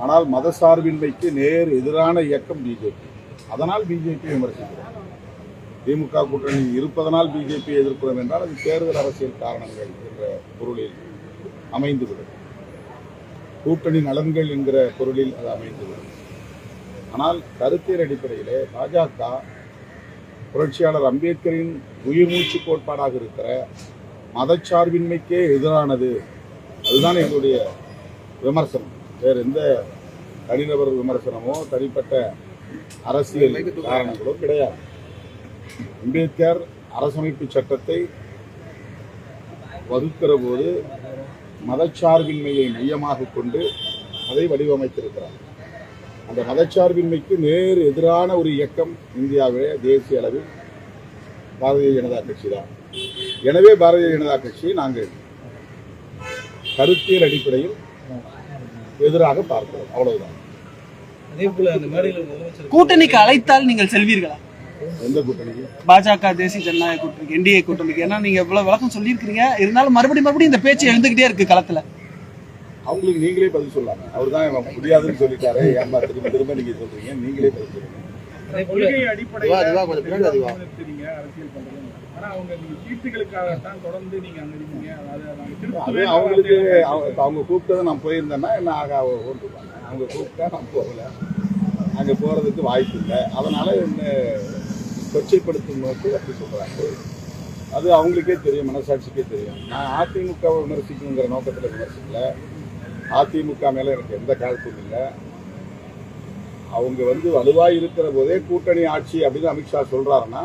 ஆனால் மதசார்பின்மைக்கு நேர் எதிரான இயக்கம் பிஜேபி. அதனால் பிஜேபி விமர்சிக்கிறோம். திமுக கூட்டணி இருப்பதனால் பிஜேபி எதிர்க்கிறோம் என்றால் அது தேர்தல் அரசியல் காரணங்கள் என்ற பொருளில் அமைந்துவிடும். கூட்டணி நலன்கள் என்கிற பொருளில் அது அமைந்துவிடும். ஆனால் கருத்தியல் அடிப்படையிலே பாஜக புரட்சியாளர் அம்பேத்கரின் உயிர் மூச்சு கோட்பாடாக இருக்கிற மதச்சார்பின்மைக்கே எதிரானது. அதுதான் எங்களுடைய விமர்சனம். வேறு எந்த தனிநபர் விமர்சனமோ தனிப்பட்ட அரசியல் காரணங்களோ கிடையாது. அம்பேத்கர் அரசமைப்பு சட்டத்தை வகுக்கிற போது மதச்சார்பின்மையை மையமாக கொண்டு அதை வடிவமைத்திருக்கிறார். அந்த மதச்சார்பின்மைக்கு நேர் எதிரான ஒரு இயக்கம் இந்தியாவிலே தேசிய அளவில் பாரதிய ஜனதா கட்சி தான். எனவே பாரதிய ஜனதா கட்சியை நாங்கள் கருத்தியல் அடிப்படையில் எதிராக பார்க்கிறோம். அவ்வளவுதான். கூட்டணிக்கு அழைத்தால் நீங்கள் செல்வீர்களா? எந்த கூட்டணிக்கு? பாஜக, தேசிய ஜனநாயக கூட்டணிக்கு, என்டிஏ கூட்டணிக்கு. ஏன்னா நீங்க இவ்வளவு விளக்கம் சொல்லியிருக்கிறீங்க, இருந்தாலும் மறுபடியும் இந்த பேச்சு எழுந்துகிட்டே இருக்கு களத்துல. அவங்களுக்கு நீங்களே பதில் சொல்லாங்க. அவர் தான் முடியாதுன்னு சொல்லிட்டாரு. ஏமா திரும்ப திரும்ப நீங்க சொல்றீங்க? நீங்களே பதில் சொல்லுங்க. அவங்களுக்கு அவங்க கூப்பிட்டதை நான் போயிருந்தேன்னா என்ன ஆக ஓட்டுவாங்க. அவங்க கூப்பிட்டா நான் போகல, அங்கே போகிறதுக்கு வாய்ப்பு இல்லை. அதனால என்ன கொச்சைப்படுத்தும் நோக்கி அப்படி சொல்கிறாங்க. அது அவங்களுக்கே தெரியும், மனசாட்சிக்கே தெரியும். நான் அதிமுகவை விமர்சிக்கணுங்கிற நோக்கத்தில் விமர்சிக்கல. அதிமுக மேலே எனக்கு எந்த காலத்தும் இல்லை. அவங்க வலுவாக இருக்கிற போதே கூட்டணி ஆட்சி அப்படின்னு அமித்ஷா சொல்கிறாருன்னா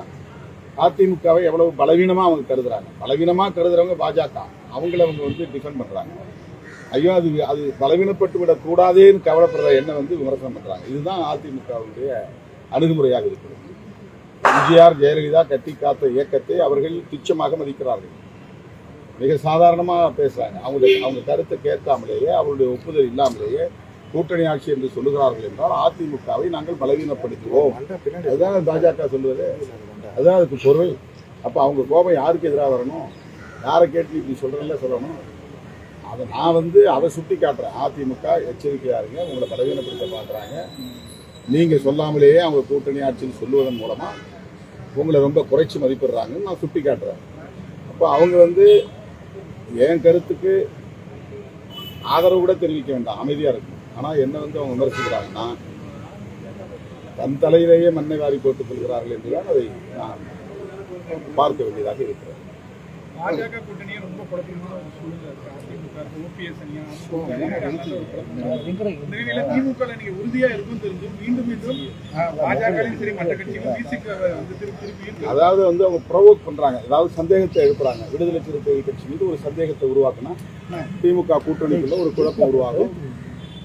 அதிமுகவை எவ்வளவு பலவீனமாக அவங்க கருதுறாங்க. பலவீனமாக கருதுறவங்க பாஜக. அவங்கள அவங்க டிஃபெண்ட் பண்ணுறாங்க. ஐயோ அது பலவீனப்பட்டு விடக்கூடாதேன்னு கவலைப்படுற எண்ணம் விமர்சனம் பண்ணுறாங்க. இதுதான் அதிமுகவுடைய அணுகுமுறையாக இருக்கிறது. எம்ஜிஆர், ஜெயலலிதா கட்டி காத்த இயக்கத்தை அவர்கள் துச்சமாக மதிக்கிறார்கள். மிக சாதாரணமாக பேசுகிறாங்க. அவங்க கருத்தை கேட்காமலேயே, அவருடைய ஒப்புதல் இல்லாமலேயே கூட்டணி ஆட்சி என்று சொல்லுகிறார்கள் என்றால் அதிமுகவை நாங்கள் பலவீனப்படுத்துவோம். அதுதான் பாஜக சொல்வது. அதுதான் அதுக்கு பொருள். அப்போ அவங்க கோபம் யாருக்கு எதிராக வரணும்? யாரை கேட்டு இப்படி சொல்கிறேன்ல சொல்லணும். அதை நான் அதை சுட்டி காட்டுறேன். அதிமுக எச்சரிக்கையாக இருங்க, உங்களை பலவீனப்படுத்த பார்க்குறாங்க. நீங்கள் சொல்லாமலேயே அவங்க கூட்டணி ஆட்சின்னு சொல்லுவதன் மூலமாக உங்களை ரொம்ப குறைச்சி மதிப்பிடுறாங்கன்னு நான் சுட்டி காட்டுறேன். அப்போ அவங்க என் கருத்துக்கு ஆதரவு கூட தெரிவிக்க வேண்டாம், அமைதியாக இருக்கும். ஆனால் என்ன அவங்க விமர்சிக்கிறாங்கன்னா தன் தலையிலேயே மண்ணை வாரி போட்டுக் கொள்கிறார்கள் என்றுதான் அதை நான் பார்க்க வேண்டியதாக இருக்கிறேன். பாஜக கூட்டணியை ரொம்ப குழப்பமான ஒரு சூழ்நிலை இருக்கு. அதிமுக, ஓபிஎஸ் அணியா, திமுக நீங்க உறுதியா இருக்கும் தெரிஞ்சும் மீண்டும் மீண்டும் பாஜக சரி மற்ற கட்சிகளும் திருப்பி அதாவது அவங்க ப்ரொவோக் பண்றாங்க. அதாவது சந்தேகத்தை எழுப்புறாங்க. விடுதலை சிறுத்தைகள் கட்சி மீது ஒரு சந்தேகத்தை உருவாக்குனா திமுக கூட்டணிக்குள்ள ஒரு குழப்பம் உருவாகும்.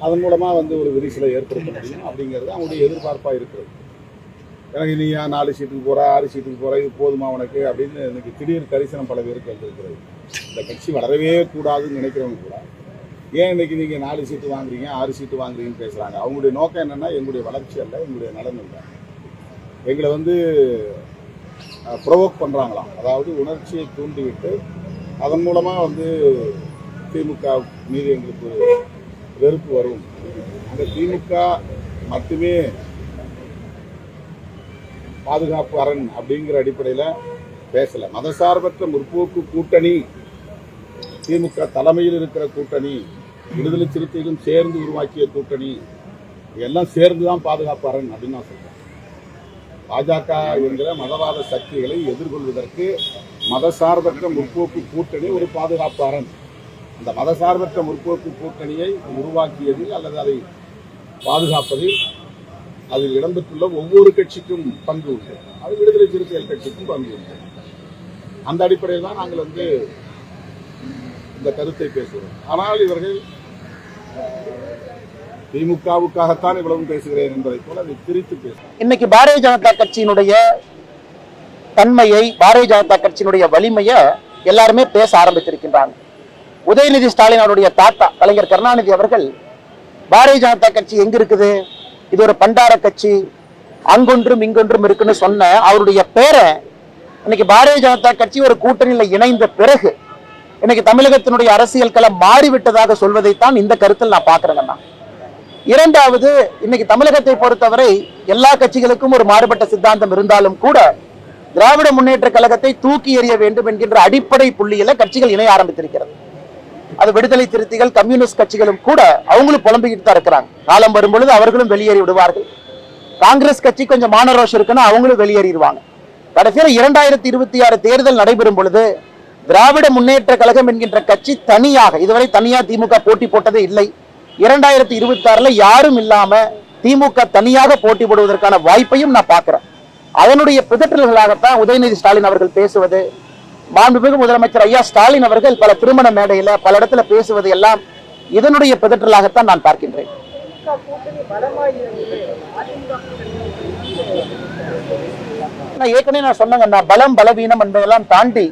அதன் மூலமா ஒரு விரிசலை ஏற்படுத்த முடியும் அப்படிங்கிறது அவங்களுடைய எதிர்பார்ப்பா இருக்கிறது. எனக்கு நீ 4 சீட்டுக்கு போற, 6 சீட்டுக்கு போற, இது போதுமா உனக்கு அப்படின்னு எனக்கு திடீர் கரிசனம் பல பேருக்கு வந்திருக்கிறது. இந்த கட்சி வளரவே கூடாதுன்னு நினைக்கிறவங்க கூட ஏன் இன்னைக்கு நீங்க 4 சீட்டு வாங்குறீங்க, 6 சீட்டு வாங்குறீங்கன்னு பேசுறாங்க. அவங்களுடைய நோக்கம் என்னன்னா எங்களுடைய வளர்ச்சி அல்ல, எங்களுடைய நலன் இல்லை. எங்களை ப்ரொவோக் பண்றாங்களாம். அதாவது உணர்ச்சியை தூண்டிவிட்டு அதன் மூலமா திமுக மீது எங்களுக்கு வெறுப்பு வரும். அந்த திமுக மட்டுமே பாதுகாப்பு அரண் அப்படிங்கிற அடிப்படையில் பேசல. மதசார்பற்ற முற்போக்கு கூட்டணி, திமுக தலைமையில் இருக்கிற கூட்டணி, விடுதலை சிறுத்தைகளும் சேர்ந்து உருவாக்கிய கூட்டணி, எல்லாம் சேர்ந்துதான் பாதுகாப்பு அரண் அப்படின்னு நான் சொல்றேன். பாஜக என்கிற மதவாத சக்திகளை எதிர்கொள்வதற்கு மதசார்பற்ற முற்போக்கு கூட்டணி ஒரு பாதுகாப்பு அரண். அந்த மதசார்பற்ற முற்போக்கு கூட்டணியை உருவாக்கியதில் அல்லது அதை பாதுகாப்பதில் அதில் இடம்பெற்றுள்ள ஒவ்வொரு கட்சிக்கும் பங்கு உண்டு. அது விடுதலை சிறுத்தைகள் கட்சிக்கும் பங்கு உண்டு. அந்த அடிப்படையில் தான் நாங்கள் இந்த கருத்தை பேசுகிறோம். ஆனால் இவர்கள் திமுகவுக்காகத்தான் இவ்வளவு பேசுகிறேன் என்பதை போல அதை பிரித்து பேசுகிறோம். இன்னைக்கு பாரதிய ஜனதா கட்சியினுடைய தன்மையை, பாரதிய ஜனதா கட்சியினுடைய வலிமையை எல்லாருமே பேச ஆரம்பித்திருக்கின்றாங்க. உதயநிதி ஸ்டாலின் அவருடைய தாத்தா கலைஞர் கருணாநிதி அவர்கள் பாரதிய ஜனதா கட்சி எங்க இருக்குது, இது ஒரு பண்டார கட்சி, அங்கொன்றும் இங்கொன்றும் இருக்குன்னு சொன்ன அவருடைய பேரை இன்னைக்கு பாரதிய ஜனதா கட்சி ஒரு கூட்டணியில் இணைந்த பிறகு இன்னைக்கு தமிழகத்தினுடைய அரசியல் களம் மாறிவிட்டதாக சொல்வதைத்தான் இந்த கருத்தில் நான் பாக்குறேங்கண்ணா. இரண்டாவது, இன்னைக்கு தமிழகத்தை பொறுத்தவரை எல்லா கட்சிகளுக்கும் ஒரு மாறுபட்ட சித்தாந்தம் இருந்தாலும் கூட திராவிட முன்னேற்ற கழகத்தை தூக்கி எறிய வேண்டும் என்கின்ற அடிப்படை புள்ளியில கட்சிகள் இணைய ஆரம்பித்திருக்கிறது. அது விடுதலை சிறுத்தைகள், கம்யூனிஸ்ட் கட்சிகளும் கூட அவங்களும் புலம்பிக்கிட்டு தான் இருக்கிறாங்க. காலம் வரும்பொழுது அவர்களும் வெளியேறி விடுவார்கள். காங்கிரஸ் கட்சி கொஞ்சம் மானரோஷம் இருக்குன்னா அவங்களும் வெளியேறிடுவாங்க. கடைசியில் 2026 தேர்தல் நடைபெறும் பொழுது திராவிட முன்னேற்ற கழகம் என்கின்ற கட்சி தனியாக, இதுவரை தனியா திமுக போட்டி போட்டதே இல்லை. 2026 யாரும் இல்லாம திமுக தனியாக போட்டி போடுவதற்கான வாய்ப்பையும் நான் பார்க்கிறேன். அதனுடைய பிதற்றல்களாகத்தான் உதயநிதி ஸ்டாலின் அவர்கள் பேசுவது, மாண்புமிகு முதலமைச்சர் ஐயா ஸ்டாலின் அவர்கள் பல திருமண மேடையில பல இடத்துல பேசுவது எல்லாம் இதனுடைய பிதற்றலாகத்தான் நான் பார்க்கின்றேன். ஏற்கனவே நான் சொன்னேங்க, பலம் பலவீனம் என்பதெல்லாம் தாண்டி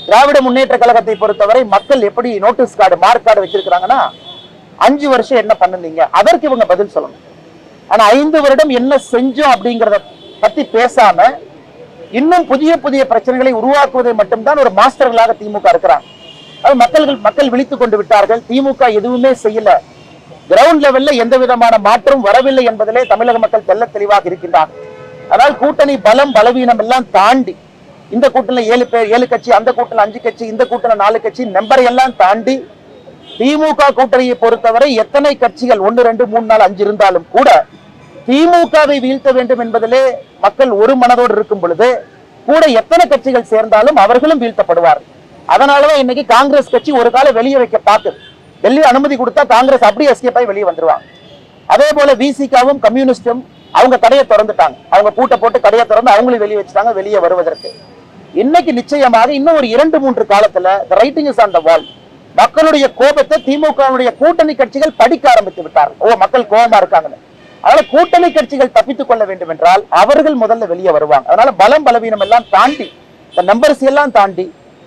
திராவிட முன்னேற்ற கழகத்தை பொறுத்தவரை மக்கள் எப்படி நோட்டீஸ் கார்டு, மார்க் கார்டு வச்சிருக்கிறாங்கன்னா 5 வருஷம் என்ன பண்ணுனீங்க அதற்கு இவங்க பதில் சொல்லணும். ஆனா 5 வருடம் என்ன செஞ்சோம் அப்படிங்கறத பத்தி பேசாம இன்னும் புதிய புதிய பிரச்சனைகளை உருவாக்குவதை மட்டும்தான் ஒரு மாஸ்டர்களாக திமுக இருக்கிறாங்க. மக்கள் விழித்துக் கொண்டு விட்டார்கள். திமுக எதுவுமே செய்யல, கிரவுண்ட் லெவல்ல எந்த விதமான மாற்றம் வரவில்லை என்பதிலே தமிழக மக்கள் தெல்ல தெளிவாக இருக்கின்றார்கள். அதனால் கூட்டணி பலம் பலவீனம் எல்லாம் தாண்டி, இந்த கூட்டணியில 7 பேர் 7 கட்சி, அந்த கூட்டணியில 5 கட்சி, இந்த கூட்டணியில 4 கட்சி, நம்பரை எல்லாம் தாண்டி திமுக கூட்டணியை பொறுத்தவரை எத்தனை கட்சிகள் 1 2 3 4 5 இருந்தாலும் கூட திமுகவை வீழ்த்த வேண்டும் என்பதிலே மக்கள் ஒரு மனதோடு இருக்கும் பொழுது கூட எத்தனை கட்சிகள் சேர்ந்தாலும் அவர்களும் வீழ்த்தப்படுவார்கள். அதனாலதான் இன்னைக்கு காங்கிரஸ் கட்சி ஒரு காலம் வெளியே வைக்க பார்க்குது. வெளியே அனுமதி கொடுத்தா காங்கிரஸ் அப்படியே எஸ்கேப் ஆகி வெளியே வந்துருவாங்க. அதே போல விசிகாவும் கம்யூனிஸ்டும் அவங்க கடையை திறந்துட்டாங்க. அவங்க பூட்டை போட்டு கடையை திறந்து அவங்களும் வெளியே வச்சுட்டாங்க வெளியே வருவதற்கு. இன்னைக்கு நிச்சயமாக இன்னும் ஒரு 2-3 காலத்துல ரைட்டிங் இஸ் ஆன் த வால். மக்களுடைய கோபத்தை திமுகவுடைய கூட்டணி கட்சிகள் படிக்க ஆரம்பித்து விட்டார்கள். மக்கள் கோபமா இருக்காங்கன்னு. அதனால கூட்டணி கட்சிகள் தப்பித்துக் கொள்ள வேண்டும் என்றால் அவர்கள் முதல்ல வெளியே வருவாங்க. அதனால பலம் பலவீனம் எல்லாம் தாண்டி, இந்த நம்பர்ஸ் எல்லாம் தாண்டி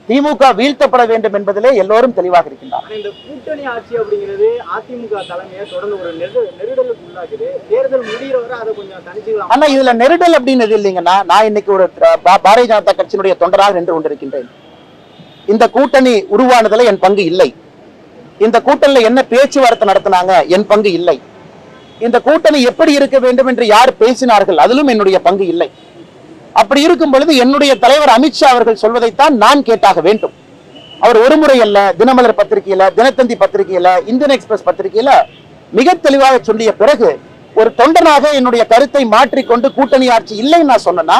திமுக வீழ்த்தப்பட வேண்டும் என்பதிலே எல்லோரும் தெளிவாக இருக்கின்றனர். இந்த கூட்டணி ஆட்சி அப்படிங்கிறது அதிமுக தலைமையை தொடர்ந்து ஒரு நெருடலுக்கு உள்ளாக்குது. தேர்தல் முடிகிற வரை அதை கொஞ்சம் தனிச்சுக்கலாம். ஆனா இதுல நெருடல் அப்படின்னு இல்லைங்கன்னா, நான் இன்னைக்கு ஒரு பாரதிய ஜனதா கட்சியினுடைய தொண்டராக நின்று கொண்டிருக்கின்றேன். இந்த கூட்டணி உருவானதுல என் பங்கு இல்லை. இந்த கூட்டணியில என்ன பேச்சுவார்த்தை நடத்தினாங்க என் பங்கு இல்லை. இந்த கூட்டணி எப்படி இருக்க வேண்டும் என்று யார் பேசினார்கள் அதிலும் என்னுடைய பங்கு இல்லை. அப்படி இருக்கும் பொழுது என்னுடைய தலைவர் அமித்ஷா அவர்கள் சொல்வதைத்தான் நான் கேட்டாக வேண்டும். அவர் ஒரு முறை அல்ல, தினமலர் பத்திரிகையில, தினத்தந்தி பத்திரிகையில, இந்தியன் எக்ஸ்பிரஸ் பத்திரிகையில மிக தெளிவாக சொல்லிய பிறகு ஒரு தொண்டனாக என்னுடைய கருத்தை மாற்றிக்கொண்டு கூட்டணி ஆட்சி இல்லைன்னு நான் சொன்னா,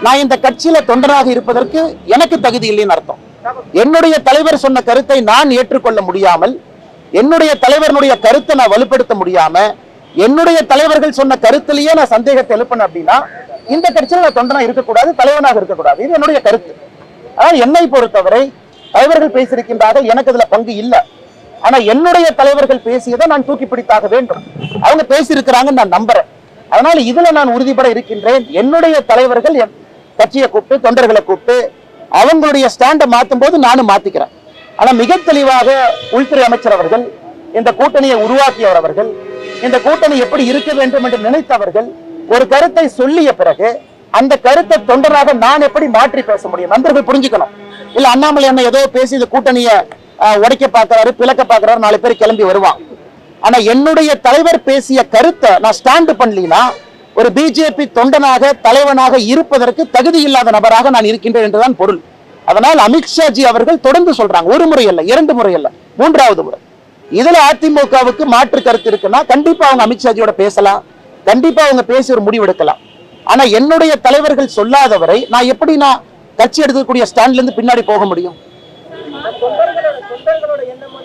நான் இந்த கட்சியில தொண்டனாக இருப்பதற்கு எனக்கு தகுதி இல்லைன்னு அர்த்தம். என்னுடைய தலைவர் சொன்ன கருத்தை நான் ஏற்றுக்கொள்ள முடியாமல், என்னுடைய தலைவருடைய கருத்தை நான் வலுப்படுத்த முடியாம, என்னுடைய தலைவர்கள் சொன்ன கருத்திலேயே நான் சந்தேகத்தை எழுப்பணும் அப்படின்னா இந்த கட்சியில் நான் தொண்டனா இருக்கக்கூடாது, தலைவனாக இருக்கக்கூடாது. இது என்னுடைய கருத்து. ஆனால் என்னை பொறுத்தவரை தலைவர்கள் பேசியிருக்கின்றார்கள், எனக்கு அதுல பங்கு இல்லை. ஆனா என்னுடைய தலைவர்கள் பேசியதை நான் தூக்கி பிடித்தாக வேண்டும். அவங்க பேசியிருக்கிறாங்க நான் நம்புறேன். அதனால இதுல நான் உறுதிப்பட இருக்கின்றேன். என்னுடைய தலைவர்கள் கட்சியை கூப்பிட்டு, தொண்டர்களை கூப்பிட்டு அவங்களுடைய ஸ்டாண்டை மாற்றும் போது நானும் மாத்திக்கிறேன். ஆனா மிக தெளிவாக உள்துறை அமைச்சர் அவர்கள், இந்த கூட்டணியை உருவாக்கியவர் அவர்கள், இந்த கூட்டணி எப்படி இருக்க வேண்டும் என்று நினைத்தவர்கள் ஒரு கருத்தை சொல்லிய பிறகு அந்த கருத்தை தொண்டராக நான் எப்படி மாற்றி பேச முடியும்? நண்பர்கள் புரிஞ்சுக்கணும். இல்ல அண்ணாமலை என்ன ஏதோ பேசி இந்த கூட்டணியை உடைக்க பார்க்கிறாரு, பிளக்க பார்க்கிறாரு, 4 பேர் கிளம்பி வருவான். ஆனா என்னுடைய தலைவர் பேசிய கருத்தை நான் ஸ்டாண்ட் பண்ணலனா ஒரு பிஜேபி தொண்டனாக தலைவனாக இருப்பதற்கு தகுதி இல்லாத நபராக நான் இருக்கின்றேன் என்றுதான் பொருள். அதனால் அமித்ஷாஜி அவர்கள் தொடர்ந்து சொல்றாங்க, ஒரு முறை அல்ல, 2 முறை அல்ல, 3வது முறை. இதுல அதிமுகவுக்கு மாற்று கருத்து இருக்குன்னா கண்டிப்பா அவங்க அமித்ஷாஜியோட பேசலாம், கண்டிப்பா அவங்க பேசி ஒரு முடிவு எடுக்கலாம். ஆனா என்னுடைய தலைவர்கள் சொல்லாதவரை நான் எப்படி கட்சி எடுக்கக்கூடிய ஸ்டாண்ட்ல இருந்து பின்னாடி போக முடியும்? தொண்டர்களோட எண்ணம்